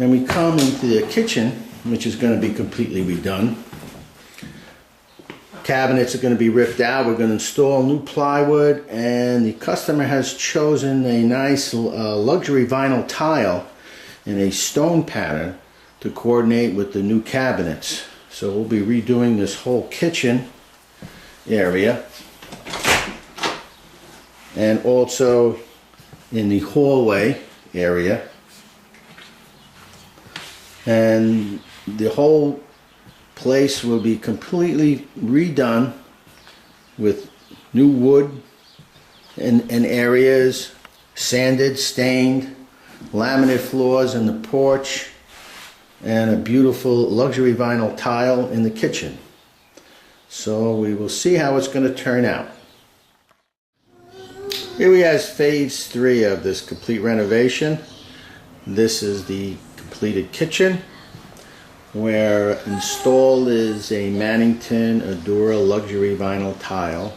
Then we come into the kitchen, which is going to be completely redone. Cabinets are going to be ripped out. We're going to install new plywood, and the customer has chosen a nice luxury vinyl tile in a stone pattern to coordinate with the new cabinets. So we'll be redoing this whole kitchen area, and also in the hallway area, and the whole place will be completely redone with new wood in areas, sanded, stained, laminate floors in the porch, and a beautiful luxury vinyl tile in the kitchen. So we will see how it's going to turn out. Here we have phase 3 of this complete renovation. This is the completed kitchen, where installed is a Mannington Adura luxury vinyl tile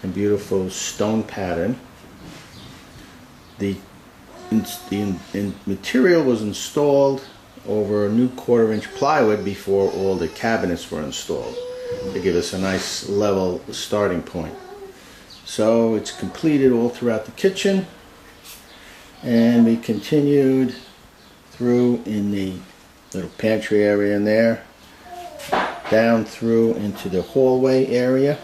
and beautiful stone pattern. The material was installed over a new 1/4-inch plywood before all the cabinets were installed, to give us a nice level starting point. So it's completed all throughout the kitchen, and we continued through in the little pantry area in there, down through into the hallway area,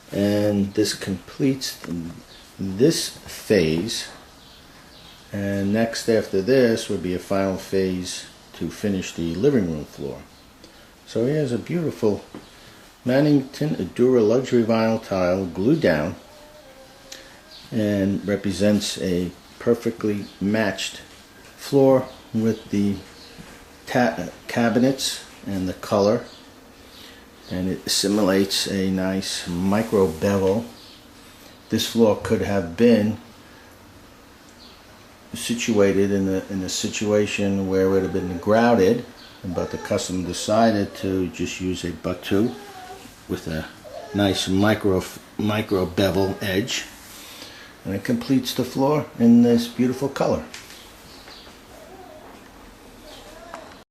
and this completes this phase. And next after this would be a final phase to finish the living room floor. So here's a beautiful Mannington Adura luxury vinyl tile glued down, and represents a perfectly matched floor with the cabinets and the color, and it simulates a nice micro bevel. This floor could have been situated in a situation where it would have been grouted, but the customer decided to just use a butt-to with a nice micro bevel edge, and it completes the floor in this beautiful color.